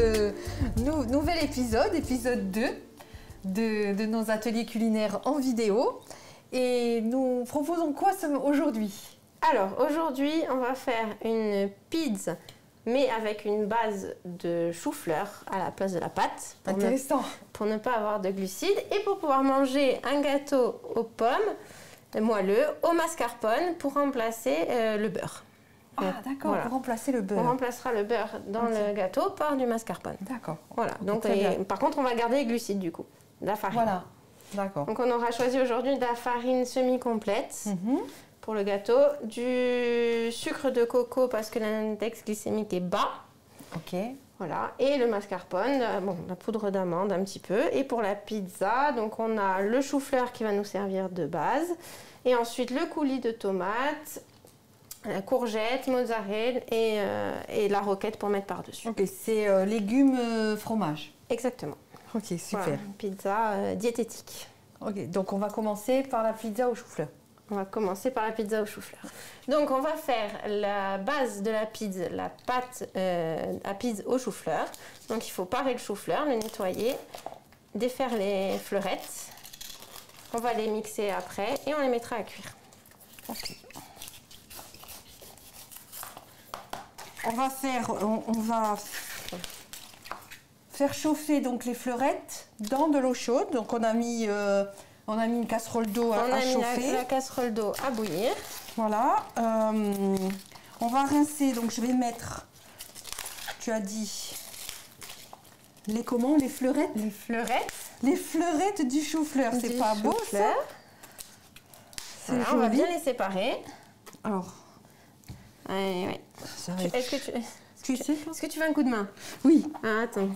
ce nouvel épisode, épisode 2 de nos ateliers culinaires en vidéo. Et nous proposons quoi aujourd'hui? Alors aujourd'hui, on va faire une pizza, mais avec une base de chou-fleur à la place de la pâte. Intéressant. Pour ne pas avoir de glucides et pour pouvoir manger un gâteau aux pommes moelleux, au mascarpone, pour remplacer le beurre. Ah d'accord, voilà. Pour remplacer le beurre. On remplacera le beurre dans le gâteau par du mascarpone. D'accord. Voilà. Donc, par contre, on va garder les glucides du coup, de la farine. Voilà, d'accord. Donc on aura choisi aujourd'hui de la farine semi-complète pour le gâteau, du sucre de coco parce que l'index glycémique est bas. Ok. Voilà, et le mascarpone, bon, la poudre d'amande un petit peu. Et pour la pizza, donc on a le chou-fleur qui va nous servir de base. Et ensuite le coulis de tomates, la courgette, mozzarella et la roquette pour mettre par-dessus. Ok, c'est légumes, fromage. Exactement. Ok, super. Voilà, une pizza diététique. Ok, donc on va commencer par la pizza au chou-fleur. On va commencer par la pizza au chou-fleur. Donc on va faire la base de la pizza, la pâte à pizza au chou-fleur. Donc il faut parer le chou-fleur, le nettoyer, défaire les fleurettes. On va les mixer après et on les mettra à cuire. Ok. On va faire chauffer donc les fleurettes dans de l'eau chaude. Donc on a mis une casserole d'eau à chauffer. On a la casserole d'eau à bouillir. Voilà. On va rincer. Donc je vais mettre, tu as dit, les fleurettes. Les fleurettes. Les fleurettes du chou-fleur. C'est pas beau ça? Voilà, on va bien les séparer. Alors. Ouais. Est-ce que tu veux un coup de main? Oui. Ah, attends.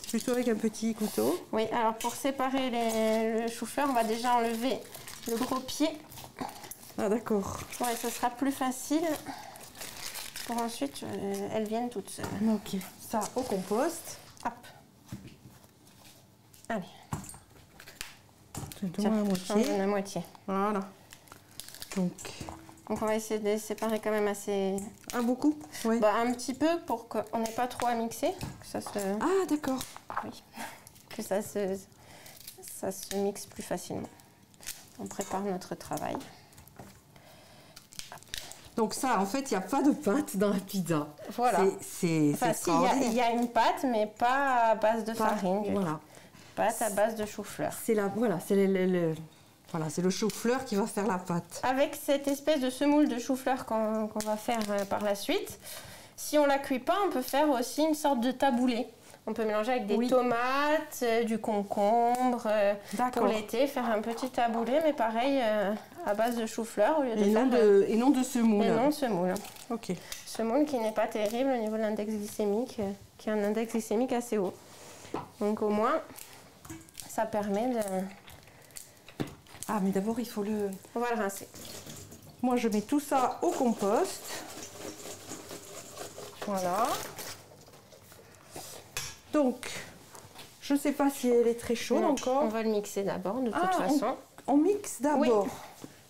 Plutôt avec un petit couteau. Oui, alors pour séparer le chou-fleur, on va déjà enlever le gros pied. Ah d'accord. Ouais, ça sera plus facile pour ensuite elles viennent toutes seules. Ok, ça au compost. Hop. Allez. Je donne la moitié. Voilà. Donc on va essayer de les séparer quand même assez... Ah, beaucoup? Oui. Bah, un petit peu pour qu'on n'ait pas trop à mixer. Que ça se... Ah, d'accord. Oui. Que ça se mixe plus facilement. On prépare notre travail. Donc ça, en fait, il n'y a pas de pâte dans la pizza. Voilà. C'est il y a une pâte, mais pas à base de farine. Voilà. Pâte à base de chou-fleur. C'est le chou-fleur qui va faire la pâte. Avec cette espèce de semoule de chou-fleur qu'on va faire par la suite, si on ne la cuit pas, on peut faire aussi une sorte de taboulé. On peut mélanger avec des tomates, du concombre, pour l'été, faire un petit taboulé, mais pareil, à base de chou-fleur. Et non de semoule. Et non de semoule. Ok. Semoule qui n'est pas terrible au niveau de l'index glycémique, qui a un index glycémique assez haut. Donc au moins, ça permet de... Ah, mais d'abord, il faut le... On va le rincer. Moi, je mets tout ça au compost. Voilà. Donc, je ne sais pas si elle est très chaude encore. On va le mixer d'abord, de toute façon. On mixe d'abord. Oui.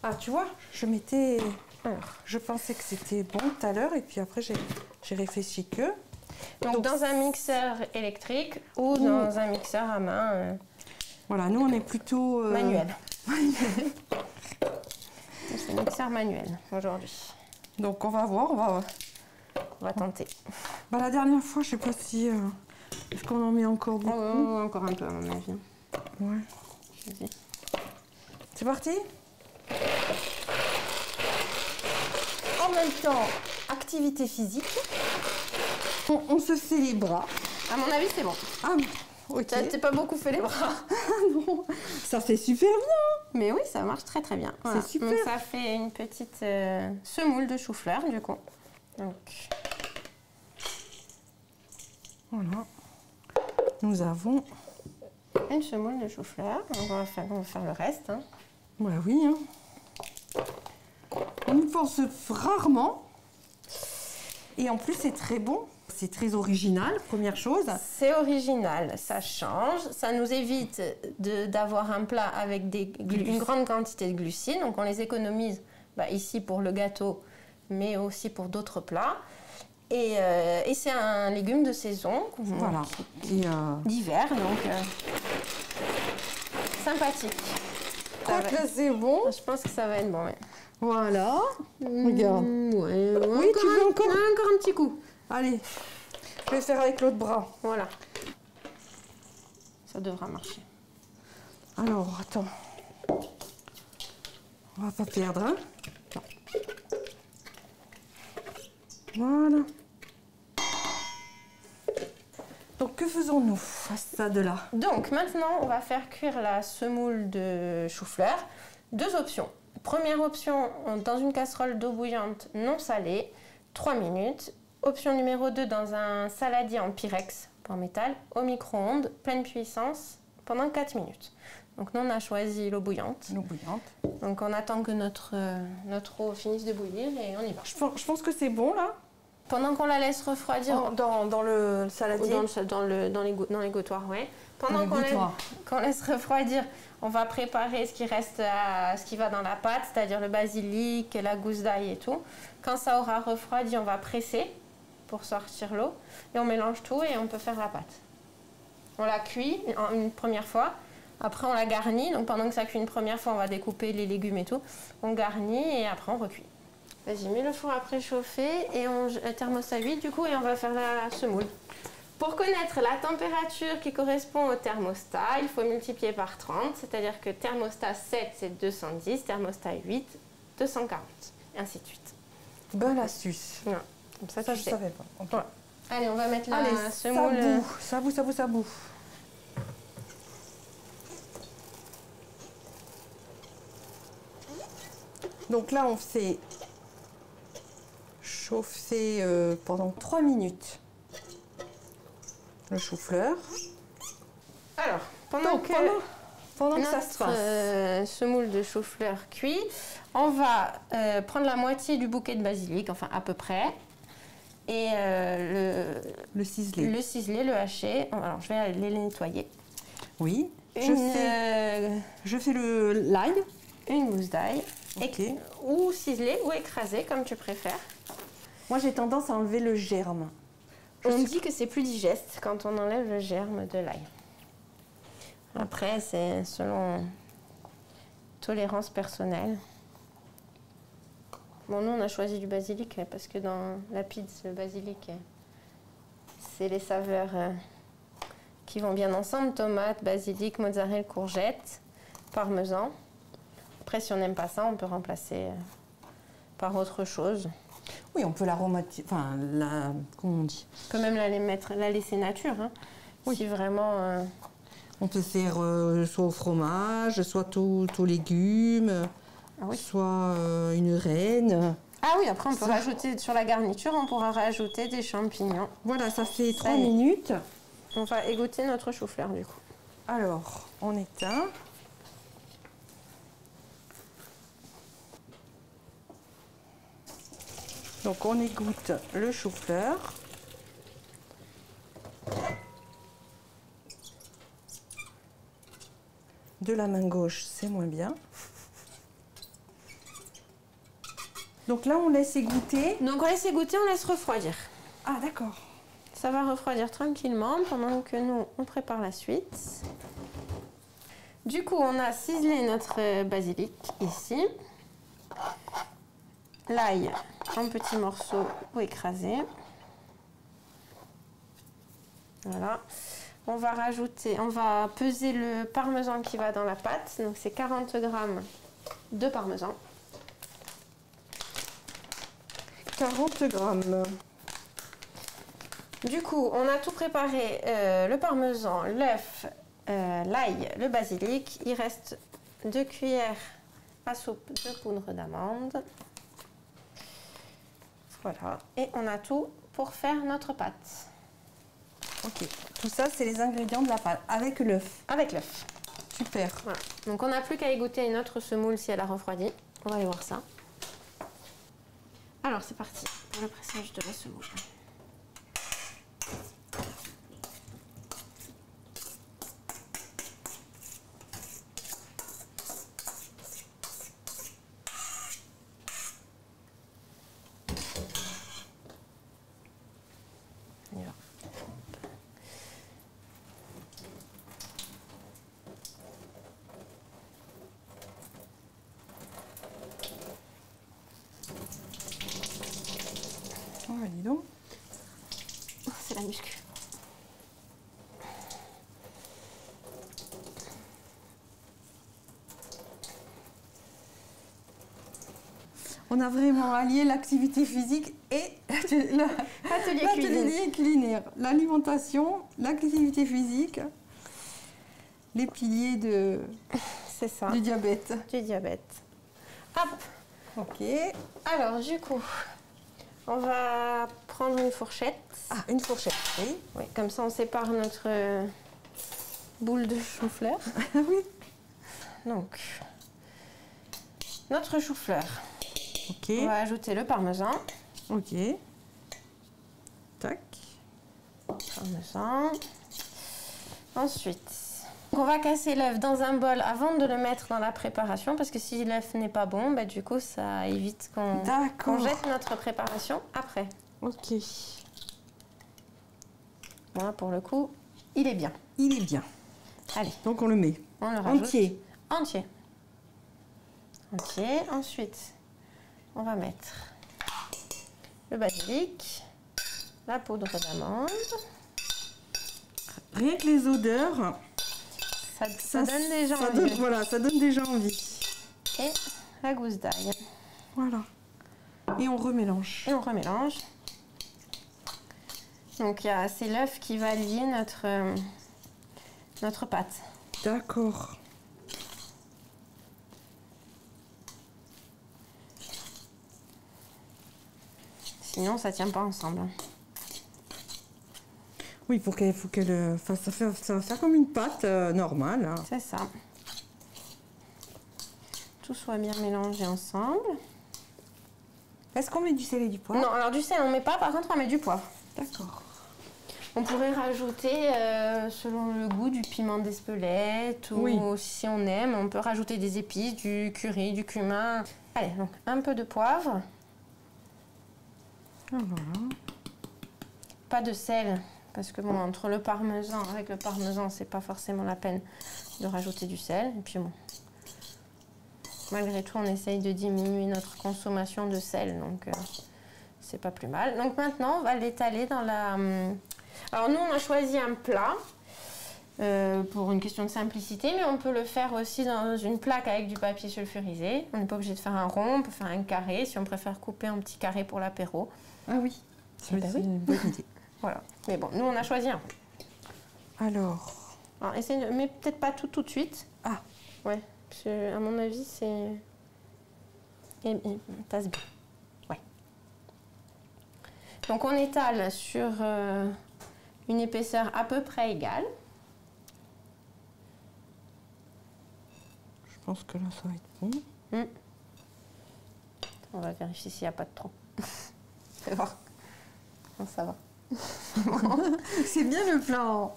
Ah, tu vois, je pensais que c'était bon tout à l'heure et puis après, j'ai réfléchi que... Donc, dans un mixeur électrique ou dans un mixeur à main. Voilà, nous, on est plutôt... Manuel. C'est un mixeur manuel aujourd'hui. Donc, on va voir, on va tenter. Bah, la dernière fois, je ne sais pas si... Est-ce qu'on en met encore beaucoup? Encore un peu, à mon avis. Ouais. C'est parti? En même temps, activité physique. On se fait les bras. À mon avis, c'est bon. Ah, ok. T'as pas beaucoup fait les bras. Non, ça fait super bien. Mais oui, ça marche très très bien. Voilà. C'est super. Donc ça fait une petite semoule de chou-fleur, du coup. Donc... Voilà. Nous avons une semoule de chou-fleur. On va faire le reste. Hein. Bah oui. Hein. On y pense rarement. Et en plus, c'est très bon. C'est très original, première chose. C'est original, ça change. Ça nous évite d'avoir un plat avec une grande quantité de glucides. Donc on les économise ici pour le gâteau, mais aussi pour d'autres plats. Et c'est un légume de saison, Voilà. d'hiver, donc sympathique. Quoi que là, c'est bon. Je pense que ça va être bon, ouais. Voilà. Regarde. Ouais, Oui, tu veux encore un petit coup. Allez, je vais faire avec l'autre bras. Voilà. Ça devra marcher. Alors, attends. On va pas perdre, hein? Non. Voilà. Donc, que faisons-nous à ce stade-là? Donc, maintenant, on va faire cuire la semoule de chou-fleur. Deux options. Première option, dans une casserole d'eau bouillante non salée, 3 minutes. Option numéro 2, dans un saladier en pyrex, en métal, au micro-ondes, pleine puissance, pendant 4 minutes. Donc nous, on a choisi l'eau bouillante. L'eau bouillante. Donc on attend que notre eau finisse de bouillir et on y va. Je pense que c'est bon, là. Pendant qu'on la laisse refroidir... Dans le saladier. Dans les gouttoirs, ouais. Pendant qu'on laisse refroidir, on va préparer ce qui reste, ce qui va dans la pâte, c'est-à-dire le basilic, la gousse d'ail et tout. Quand ça aura refroidi, on va presser pour sortir l'eau et on mélange tout et on peut faire la pâte. On la cuit une première fois, après on la garnit. Donc pendant que ça cuit une première fois, on va découper les légumes et tout. On garnit et après on recuit. Vas-y, mets le four à préchauffer et on thermostat 8 du coup et on va faire la semoule. Pour connaître la température qui correspond au thermostat, il faut multiplier par 30, c'est-à-dire que thermostat 7 c'est 210, thermostat 8 240, et ainsi de suite. Bonne astuce. Ouais. Comme ça, Ça je savais pas. Okay. Voilà. Allez, on va mettre la Allez, semoule. Ça boue. Donc là, on fait chauffer pendant 3 minutes le chou-fleur. Alors, pendant que ça se passe, semoule de chou-fleur cuit, on va prendre la moitié du bouquet de basilic, enfin à peu près, et le ciselé. Le ciselé, le haché. Alors, je vais les nettoyer. Oui. Je fais l'ail. Une gousse d'ail. Okay. Ou ciselé ou écrasé, comme tu préfères. Moi, j'ai tendance à enlever le germe. On dit que c'est plus digeste quand on enlève le germe de l'ail. Après, c'est selon tolérance personnelle. Bon, nous, on a choisi du basilic parce que dans la pizza, le basilic, c'est les saveurs qui vont bien ensemble. Tomate, basilic, mozzarella, courgette, parmesan. Après, si on n'aime pas ça, on peut remplacer par autre chose. Oui, on peut l'aromatiser, enfin, comment on dit? On peut même la laisser nature, hein, oui. Si vraiment... On peut faire soit au fromage, soit aux légumes, ah oui. soit une reine. Ah oui, après on peut rajouter sur la garniture, on pourra rajouter des champignons. Voilà, ça fait 3 minutes. On va égoutter notre chou-fleur du coup. Alors, on éteint. Donc on égoutte le chou-fleur. De la main gauche, c'est moins bien. Donc là, on laisse égoutter. Donc on laisse égoutter, on laisse refroidir. Ah, d'accord. Ça va refroidir tranquillement pendant que nous, on prépare la suite. Du coup, on a ciselé notre basilic ici. L'ail en petits morceaux ou écrasés. Voilà. On va peser le parmesan qui va dans la pâte. Donc c'est 40 g de parmesan. 40 grammes. Du coup, on a tout préparé, le parmesan, l'œuf, l'ail, le basilic. Il reste 2 cuillères à soupe de poudre d'amande. Voilà. Et on a tout pour faire notre pâte. Ok. Tout ça, c'est les ingrédients de la pâte, avec l'œuf. Avec l'œuf. Super. Voilà. Donc on n'a plus qu'à égoutter une autre semoule si elle a refroidi. On va aller voir ça. Alors c'est parti pour le pressage de la semoule. On a vraiment allié l'activité physique et l'atelier culinaire. L'alimentation, l'activité physique, les piliers C'est ça. du diabète. Du diabète. Hop. Ok. Alors, du coup, on va prendre une fourchette. Ah, une fourchette, oui. Oui, comme ça, on sépare notre boule de chou-fleur. Oui. Donc, notre chou-fleur. Ok. On va ajouter le parmesan. Ok. Tac. Parmesan. Ensuite, on va casser l'œuf dans un bol avant de le mettre dans la préparation parce que si l'œuf n'est pas bon, bah, du coup, ça évite qu'on jette notre préparation après. Ok. Voilà, pour le coup, il est bien. Il est bien. Allez, Donc on le met. on le rajoute. Entier. Entier. Entier. Ensuite, on va mettre le basilic, la poudre d'amande. Rien que les odeurs, Ça donne déjà ça envie. donne, voilà, ça donne déjà envie. Et la gousse d'ail. Voilà. Et on remélange. Et on remélange. Donc c'est l'œuf qui va lier notre pâte. D'accord. Sinon, ça tient pas ensemble. Oui, faut qu'elle fasse, ça va faire comme une pâte normale. Hein. C'est ça. Tout soit bien mélangé ensemble. Est-ce qu'on met du sel et du poivre? Non, alors du sel, on met pas. Par contre, on met du poivre. D'accord. On pourrait rajouter, selon le goût, du piment d'Espelette ou Oui. si on aime, on peut rajouter des épices, du curry, du cumin. Allez, donc un peu de poivre, Ah, voilà. pas de sel, parce que bon, entre le parmesan, avec le parmesan, c'est pas forcément la peine de rajouter du sel. Et puis bon, malgré tout, on essaye de diminuer notre consommation de sel, donc c'est pas plus mal. Donc maintenant, on va l'étaler dans la... Alors nous, on a choisi un plat pour une question de simplicité, mais on peut le faire aussi dans une plaque avec du papier sulfurisé. On n'est pas obligé de faire un rond, on peut faire un carré si on préfère couper un petit carré pour l'apéro. Ah oui. Eh ben C'est oui. une bonne idée. Voilà. Mais bon, nous, on a choisi un. Alors. Alors, mais peut-être pas tout de suite. Ah. Ouais, parce que, à mon avis, c'est... Et tasse bien. Ouais. Donc, on étale sur une épaisseur à peu près égale. Je pense que là, ça va être bon. On va vérifier s'il n'y a pas de trop. Fais voir. Non, ça va. C'est bien le plat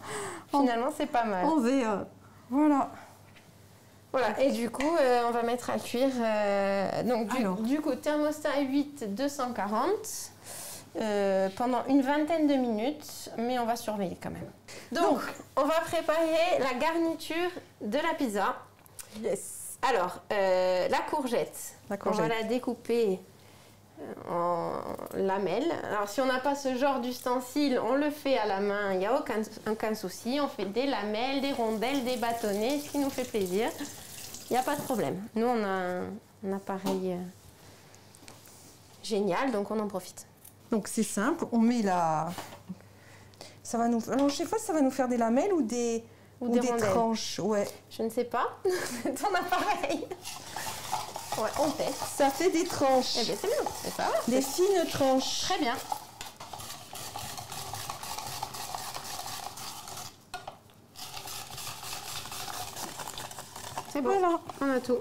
Finalement, c'est pas mal. en verre. Voilà. Voilà, et du coup, on va mettre à cuire. Donc, du coup, thermostat 8, 240 pendant une vingtaine de minutes, mais on va surveiller quand même. Donc, on va préparer la garniture de la pizza. Yes. Alors, la courgette. On va la découper en lamelles. Alors, si on n'a pas ce genre d'ustensile, on le fait à la main, il n'y a aucun souci. On fait des lamelles, des rondelles, des bâtonnets, ce qui nous fait plaisir. Il n'y a pas de problème. Nous, on a un appareil génial, donc on en profite. Donc c'est simple, on met la... Ça va nous... Alors je sais pas si ça va nous faire des lamelles ou des tranches. Ouais. Je ne sais pas. Ton appareil. Ouais, on teste. Ça fait des tranches. Eh bien, c'est bien. C'est pas grave. Des fines tranches. Très bien. C'est bon. Voilà. On a tout.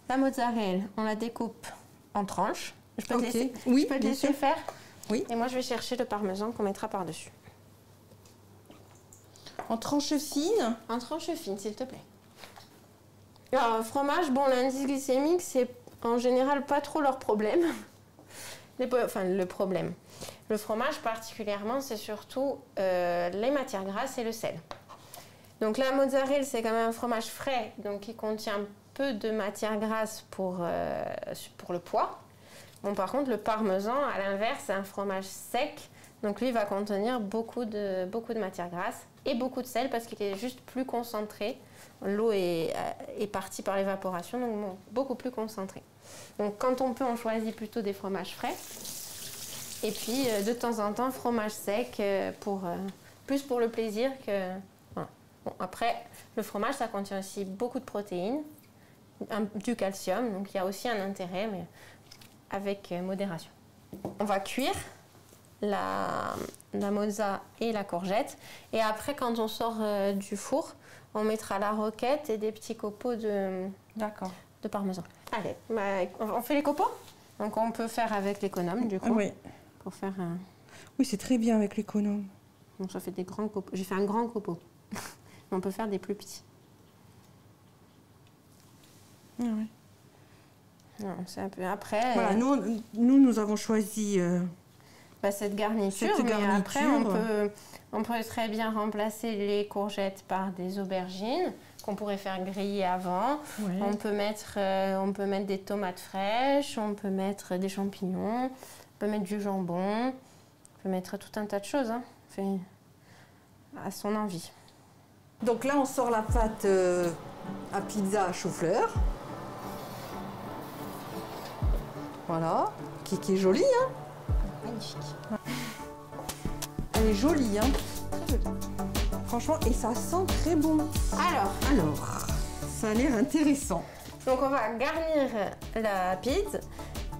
La mozzarella, on la découpe en tranches. Je peux te laisser, oui, je peux te bien laisser sûr. faire. Oui. Et moi, je vais chercher le parmesan qu'on mettra par-dessus. En tranches fines. En tranches fines, s'il te plaît. Alors, fromage, bon, l'indice glycémique, c'est en général pas trop leur problème. Le problème. Le fromage, particulièrement, c'est surtout les matières grasses et le sel. Donc, la mozzarella, c'est quand même un fromage frais, donc qui contient peu de matières grasses pour le poids. Bon, par contre, le parmesan, à l'inverse, c'est un fromage sec. Donc, lui, va contenir beaucoup de matières grasses et beaucoup de sel parce qu'il est juste plus concentré. L'eau est partie par l'évaporation, donc bon, beaucoup plus concentré. Donc quand on peut, on choisit plutôt des fromages frais. Et puis de temps en temps, fromage sec, plus pour le plaisir que... Voilà. Bon, après, le fromage, ça contient aussi beaucoup de protéines, du calcium, donc il y a aussi un intérêt, mais avec modération. On va cuire la mozza et la courgette. Et après, quand on sort du four, on mettra la roquette et des petits copeaux de parmesan. Allez, on fait les copeaux. Donc on peut faire avec l'économe du coup. Oui. Pour faire un... Oui, c'est très bien avec l'économe. Donc ça fait des grands copeaux. J'ai fait un grand copeau. On peut faire des plus petits. Ah oui. Non, c'est un peu après. Voilà, nous avons choisi cette garniture, mais après on peut très bien remplacer les courgettes par des aubergines qu'on pourrait faire griller avant. Ouais. On peut mettre des tomates fraîches, on peut mettre des champignons, on peut mettre du jambon, on peut mettre tout un tas de choses, hein, à son envie. Donc là, on sort la pâte à pizza à chou-fleur. Voilà, qui est jolie, hein. Magnifique. Elle est jolie, hein. Très jolie. Franchement, et ça sent très bon. Alors, ça a l'air intéressant. Donc on va garnir la pizza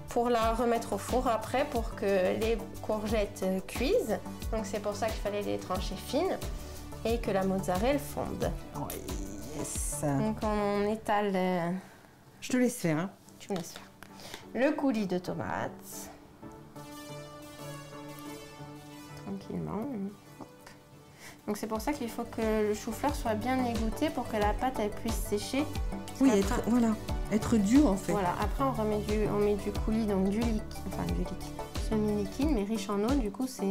pour la remettre au four après pour que les courgettes cuisent. Donc c'est pour ça qu'il fallait les trancher fines et que la mozzarella fonde. Oui, yes. Donc on étale... Je te laisse faire, hein. Tu me laisses faire. Le coulis de tomates. Tranquillement. Hop. Donc c'est pour ça qu'il faut que le chou-fleur soit bien égoutté pour que la pâte elle puisse sécher. Oui, être dur en fait. Voilà, après on met du coulis, donc du liquide, semi-liquide, mais riche en eau, du coup ça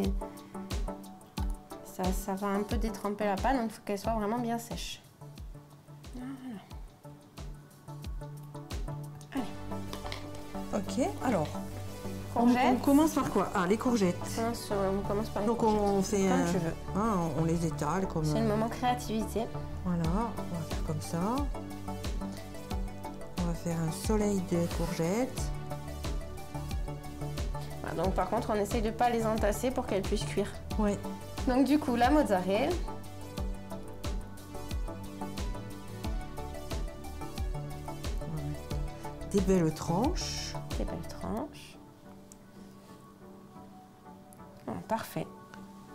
va un peu détremper la pâte, donc il faut qu'elle soit vraiment bien sèche. Ok, alors, on commence par quoi? Ah, les courgettes. On commence par les courgettes. Donc on fait... Comme tu veux. On les étale comme... C'est le moment créativité. Voilà, on va faire comme ça. On va faire un soleil de courgettes. Voilà, donc par contre, on essaye de ne pas les entasser pour qu'elles puissent cuire. Oui. Donc du coup, la mozzarella. Des belles tranches. Des belles tranches. Bon, parfait.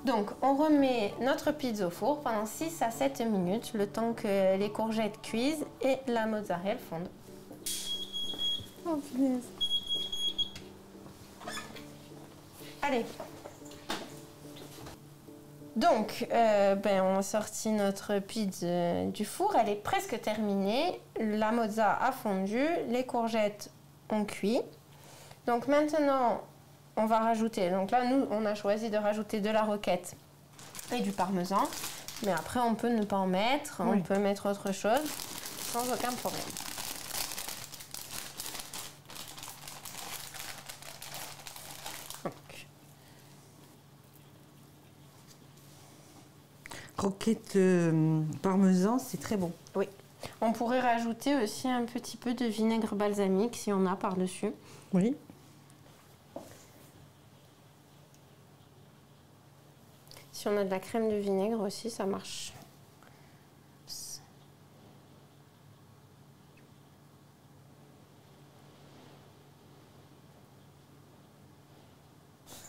Donc, on remet notre pizza au four pendant 6 à 7 minutes, le temps que les courgettes cuisent et la mozzarella fonde. Oh, punaise. Allez. Donc, on a sorti notre pizza du four, elle est presque terminée. La mozza a fondu, les courgettes ont cuit. Donc maintenant, on va rajouter. Donc là, nous, on a choisi de rajouter de la roquette et du parmesan. Mais après, on peut ne pas en mettre. Oui. On peut mettre autre chose sans aucun problème. Donc. Roquette parmesan, c'est très bon. Oui. On pourrait rajouter aussi un petit peu de vinaigre balsamique si on a par-dessus. Oui. Si on a de la crème de vinaigre aussi, ça marche.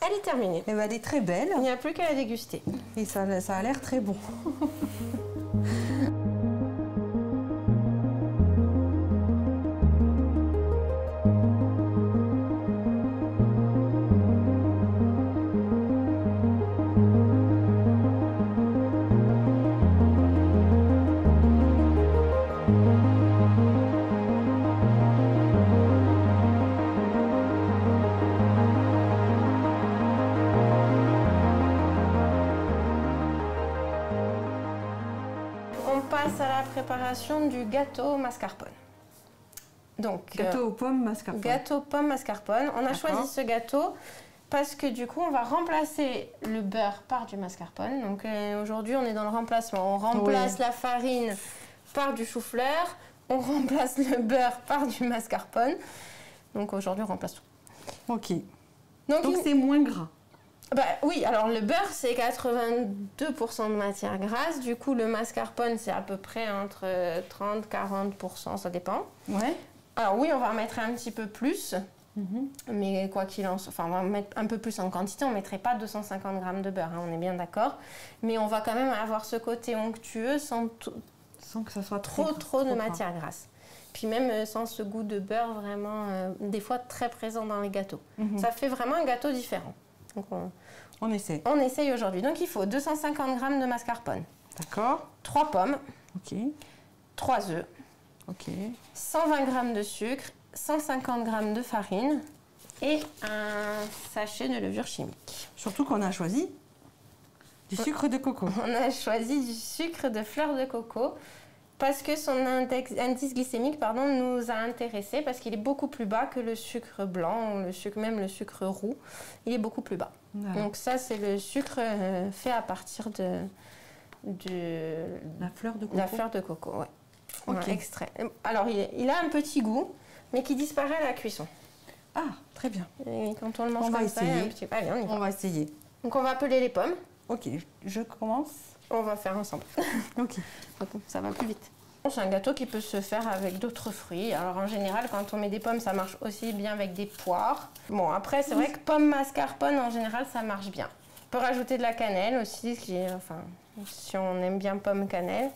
Elle est terminée. Elle est très belle. Il n'y a plus qu'à la déguster. Et ça a l'air très bon. À la préparation du gâteau mascarpone. Donc, gâteau aux pommes mascarpone. Gâteau pomme mascarpone. On a choisi ce gâteau parce que du coup, on va remplacer le beurre par du mascarpone. Donc aujourd'hui, on est dans le remplacement. On remplace la farine par du chou-fleur. On remplace le beurre par du mascarpone. Donc aujourd'hui, on remplace tout. Ok. Donc c'est moins gras. Bah oui, alors le beurre, c'est 82% de matière grasse. Du coup, le mascarpone, c'est à peu près entre 30-40%, ça dépend. Ouais. Alors oui, on va en mettre un petit peu plus. Mais quoi qu'il en soit, enfin, on va mettre un peu plus en quantité. On ne mettrait pas 250 g de beurre, hein, on est bien d'accord. Mais on va quand même avoir ce côté onctueux sans que ça soit trop de matière grasse. Puis même sans ce goût de beurre vraiment, des fois très présent dans les gâteaux. Ça fait vraiment un gâteau différent. Donc on essaie. On essaye aujourd'hui. Donc il faut 250 g de mascarpone. D'accord. 3 pommes. Ok. 3 œufs. Ok. 120 g de sucre. 150 g de farine. Et un sachet de levure chimique. Surtout qu'on a choisi du sucre de coco. On a choisi du sucre de fleur de coco. Parce que son indice glycémique nous a intéressés, parce qu'il est beaucoup plus bas que le sucre blanc, même le sucre roux, il est beaucoup plus bas. Donc ça, c'est le sucre fait à partir de la fleur de coco. La fleur de coco, ouais. Okay. Extrait. Alors, il a un petit goût, mais qui disparaît à la cuisson. Ah, très bien. Et quand on le mange on va essayer. Allez, on va essayer. Donc on va peler les pommes. Ok, je commence. On va faire ensemble. Ok. Ça va plus vite. C'est un gâteau qui peut se faire avec d'autres fruits. Alors en général, quand on met des pommes, ça marche aussi bien avec des poires. Bon, après, c'est vrai que pomme mascarpone, en général, ça marche bien. On peut rajouter de la cannelle aussi, si on aime bien pomme cannelle.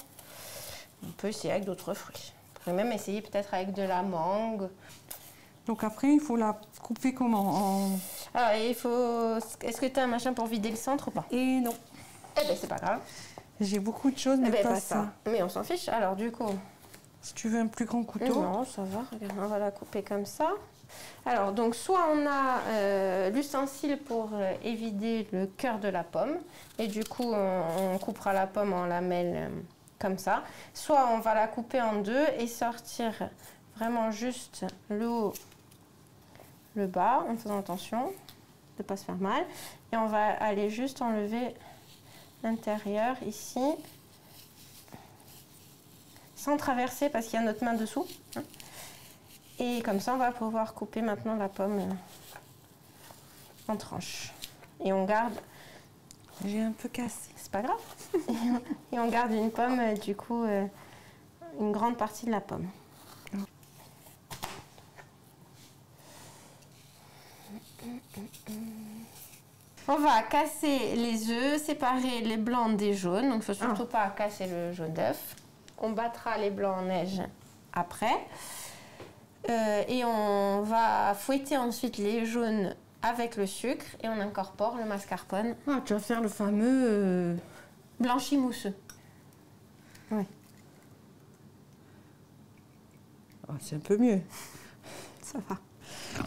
On peut essayer avec d'autres fruits. On pourrait même essayer peut-être avec de la mangue. Donc après, il faut la couper comment Alors, est-ce que tu as un machin pour vider le centre ou pas? Et non. Eh ben, c'est pas grave. J'ai beaucoup de choses, mais pas ça. Mais on s'en fiche. Alors, du coup... Si tu veux un plus grand couteau. Non, ça va. Regarde, on va la couper comme ça. Alors, donc, soit on a l'ustensile pour évider le cœur de la pomme. Et du coup, on coupera la pomme en lamelles comme ça. Soit on va la couper en deux et sortir vraiment juste le haut, le bas, en faisant attention de ne pas se faire mal. Et on va aller juste enlever l'intérieur ici, sans traverser parce qu'il y a notre main dessous. Et comme ça, on va pouvoir couper maintenant la pomme en tranches. Et on garde... J'ai un peu cassé. C'est pas grave. Et on garde une pomme, du coup, une grande partie de la pomme. On va casser les œufs, séparer les blancs des jaunes. Donc, il ne faut surtout pas casser le jaune d'œuf. On battra les blancs en neige après. Et on va fouetter ensuite les jaunes avec le sucre. Et on incorpore le mascarpone. Ah, tu vas faire le fameux... blanchi mousseux. Oui. Ah, c'est un peu mieux. Ça va.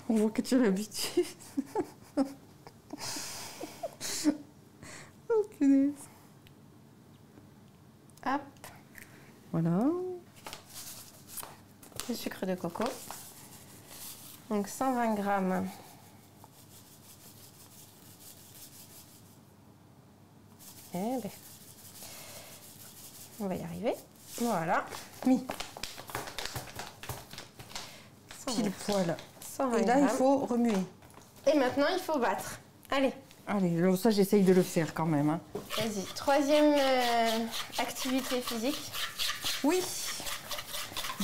On voit que tu as l'habitude. Oh, punaise. Hop. Voilà. Le sucre de coco. Donc 120 grammes. Eh ben, on va y arriver. Voilà. Mis. Pile poil. Et là, grammes. il faut remuer. Et maintenant, il faut battre. Allez. Allez, ça, j'essaye de le faire quand même. Hein. Vas-y. Troisième activité physique. Oui.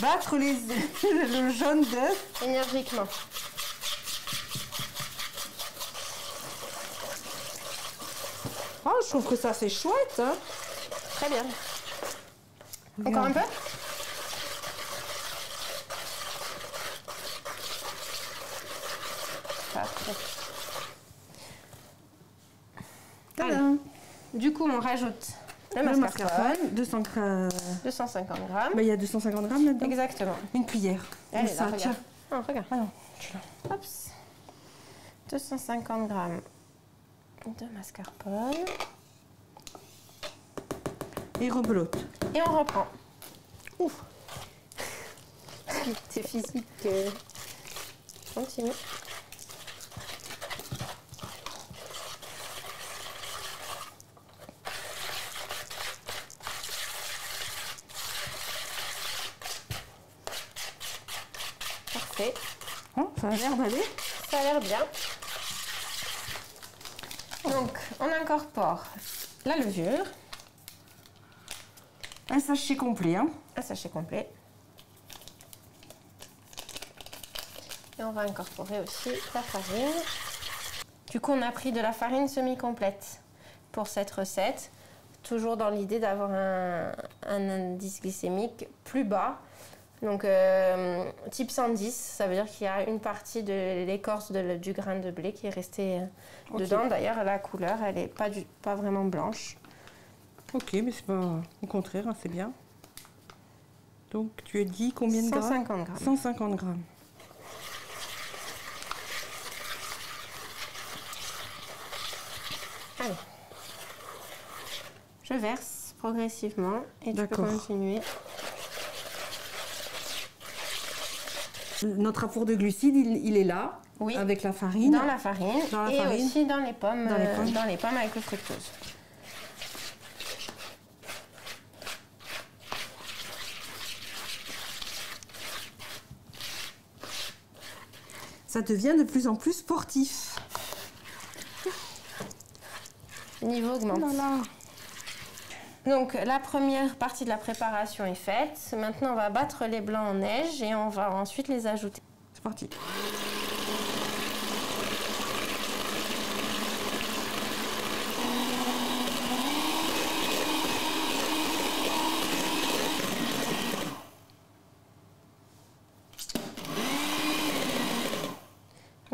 Battre le jaune d'œuf. Énergiquement. Oh, je trouve que ça, c'est chouette. Hein. Très bien. Bien. Encore un peu? Parfait. Tadam. Du coup, on rajoute le mascarpone. 250 grammes. Bah, il y a 250 grammes là-dedans. Exactement. Une cuillère. Allez, ça, là, tiens. regarde. Non, regarde. Ah non, tu l'as. Hop. 250 grammes de mascarpone. Et rebelote. Et on reprend. Ouf. C'est physique. Continue. parfait. Oh, ça a l'air d'aller. Ça a l'air bien. Donc, on incorpore la levure. Un sachet complet. Hein. Un sachet complet. Et on va incorporer aussi la farine. Du coup, on a pris de la farine semi-complète pour cette recette. Toujours dans l'idée d'avoir un indice glycémique plus bas. Donc, type 110, ça veut dire qu'il y a une partie de l'écorce du grain de blé qui est restée dedans. D'ailleurs, la couleur, elle n'est pas vraiment blanche. Ok, mais c'est pas au contraire, hein, c'est bien. Donc, tu as dit combien de grammes? 150 grammes. 150 grammes. Allez. Je verse progressivement et tu peux continuer. Notre apport de glucides, il est là, oui, avec la farine. Dans la farine et aussi dans les pommes, dans les pommes avec le fructose. Ça devient de plus en plus sportif. Le niveau augmente. Oh là là. Donc la première partie de la préparation est faite. Maintenant on va battre les blancs en neige et on va ensuite les ajouter. C'est parti.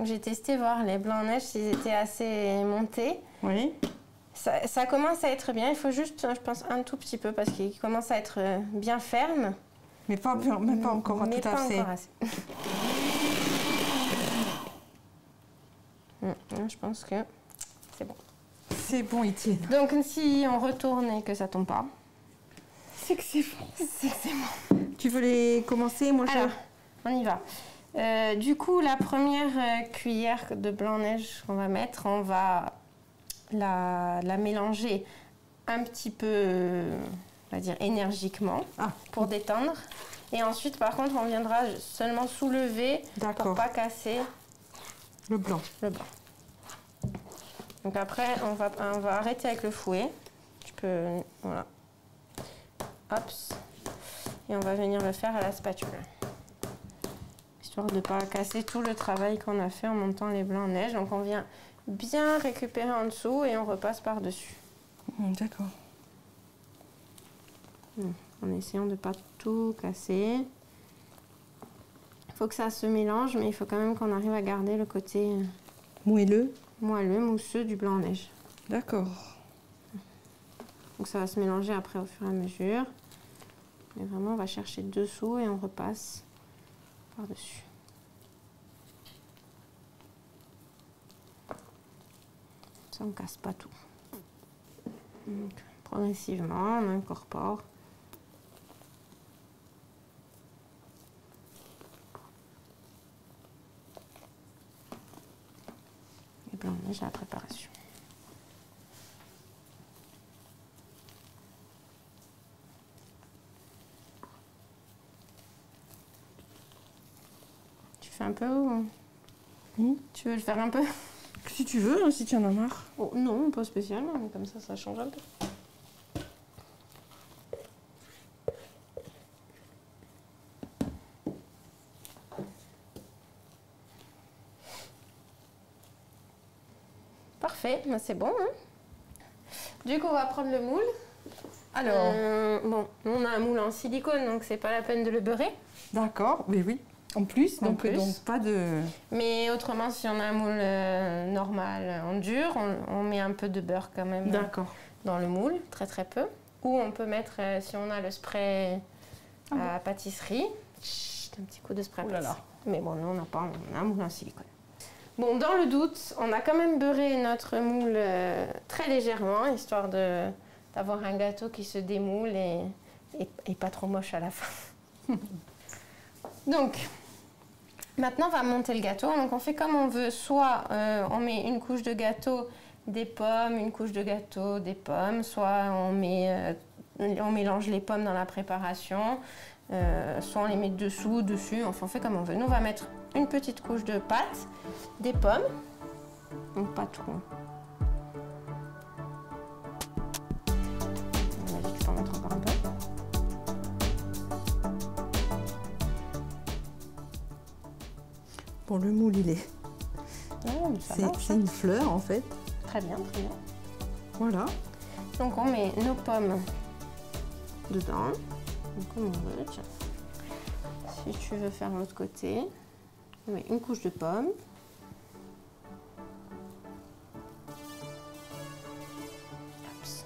J'ai testé voir les blancs en neige s'ils étaient assez montés. Oui. Ça commence à être bien, il faut juste, je pense, un tout petit peu parce qu'il commence à être bien ferme. Mais pas, même pas encore mais tout à pas fait. Encore assez. Je pense que c'est bon. C'est bon, ils tiennent. Donc si on retourne et que ça tombe pas, c'est que c'est bon. C'est que c'est bon. Tu veux les commencer? Moi, alors, on y va. Du coup, la première cuillère de blanc-neige qu'on va mettre, on va la mélanger un petit peu, on va dire, énergiquement pour détendre. Et ensuite, par contre, on viendra seulement soulever pour pas casser le blanc. Donc après, on va arrêter avec le fouet. Tu peux, voilà. Hop. Et on va venir le faire à la spatule. Histoire de ne pas casser tout le travail qu'on a fait en montant les blancs en neige. Donc on vient bien récupérer en dessous et on repasse par-dessus. D'accord. En essayant de ne pas tout casser. Il faut que ça se mélange, mais il faut quand même qu'on arrive à garder le côté moelleux, mousseux du blanc en neige. D'accord. Donc ça va se mélanger après au fur et à mesure. Mais vraiment, on va chercher dessous et on repasse par-dessus. Ça, on ne casse pas tout. Donc, progressivement, on incorpore. Les blancs de neige à la préparation. Un peu ou... Tu veux le faire un peu? Si tu veux, hein, si tu en as marre. Oh, non, pas spécialement, mais comme ça change un peu. Parfait, c'est bon. Hein, du coup, on va prendre le moule. Alors, bon, on a un moule en silicone, donc c'est pas la peine de le beurrer. D'accord, mais oui. En plus, donc pas de... Mais autrement, si on a un moule normal en dur, on met un peu de beurre quand même dans le moule, très très peu. Ou on peut mettre, si on a le spray à pâtisserie, un petit coup de spray à pâtisserie. Mais bon, nous on n'a pas, on a un moule en silicone. Bon, dans le doute, on a quand même beurré notre moule très légèrement, histoire d'avoir un gâteau qui se démoule et pas trop moche à la fin. Donc... Maintenant, on va monter le gâteau. Donc, on fait comme on veut. Soit on met une couche de gâteau, des pommes, une couche de gâteau, des pommes. Soit on met on mélange les pommes dans la préparation, soit on les met dessous, dessus, enfin on fait comme on veut. Nous on va mettre une petite couche de pâte, des pommes, donc pas trop. Vas-y, tu peux en mettre encore un peu. Bon, le moule, il est... C'est une fleur, en fait. Très bien, très bien. Voilà. Donc on met nos pommes dedans, donc comme on veut. Tiens. Si tu veux faire l'autre côté, on met une couche de pommes. Oups.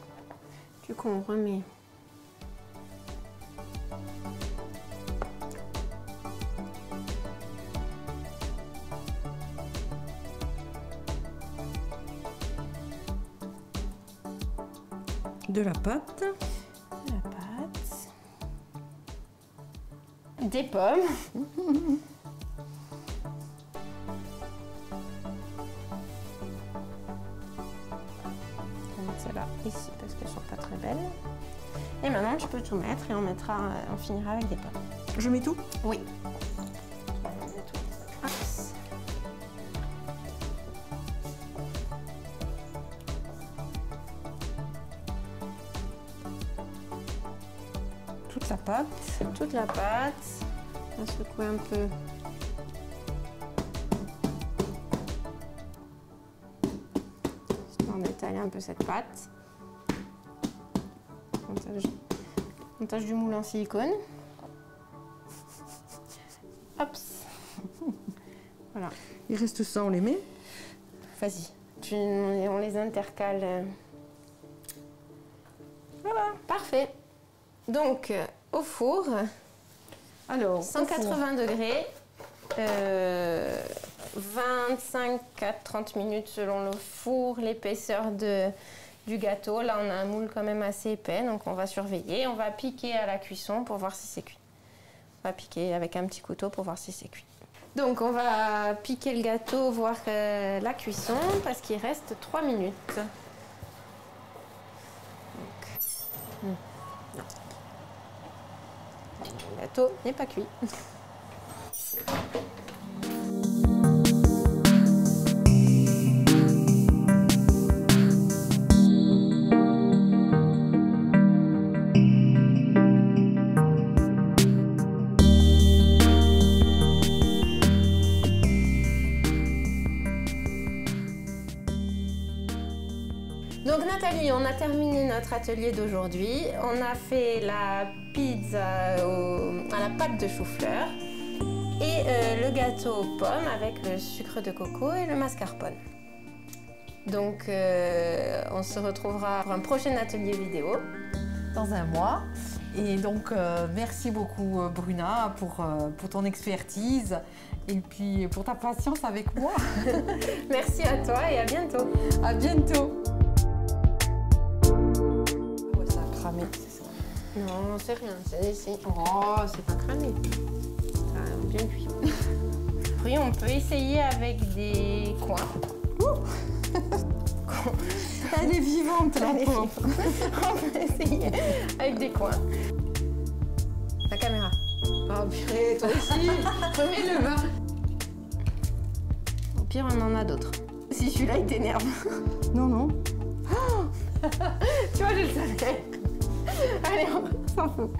Du coup on remet de la pâte. Des pommes. On va mettre celle-là ici parce qu'elles sont pas très belles. Et maintenant tu peux tout mettre et on finira avec des pommes. Je mets tout? Oui. Toute la pâte. Toute la pâte. On va secouer un peu. Histoire d'étaler un peu cette pâte. Montage du moule en silicone. Hop. Voilà. Il reste ça, on les met? Vas-y. On les intercale. Voilà. Parfait. Donc, au four, alors 180 degrés, 25 à 30 minutes selon le four, l'épaisseur du gâteau. Là, on a un moule quand même assez épais, donc on va surveiller. On va piquer à la cuisson pour voir si c'est cuit. On va piquer avec un petit couteau pour voir si c'est cuit. Donc, on va piquer le gâteau, voir la cuisson, parce qu'il reste 3 minutes. Donc, non. Le gâteau n'est pas cuit. Donc Nathalie, on a terminé notre atelier d'aujourd'hui. On a fait la pizza à la pâte de chou-fleur et le gâteau aux pommes avec le sucre de coco et le mascarpone. Donc on se retrouvera pour un prochain atelier vidéo. Dans un mois. Et donc merci beaucoup Bruna pour ton expertise et puis pour ta patience avec moi. Merci à toi et à bientôt. À bientôt. C'est ça. Non, c'est rien, c'est ici. Oh, c'est pas cramé. Ça a bien cuit. Après, on peut essayer avec des coins. Elle est vivante, la pauvre. On peut essayer avec des coins. La caméra. Oh purée, toi aussi. Remets-le bas. Au pire, on en a d'autres. Si celui-là, il t'énerve. Non, non. Tu vois, je le savais. Allez, on s'en fout.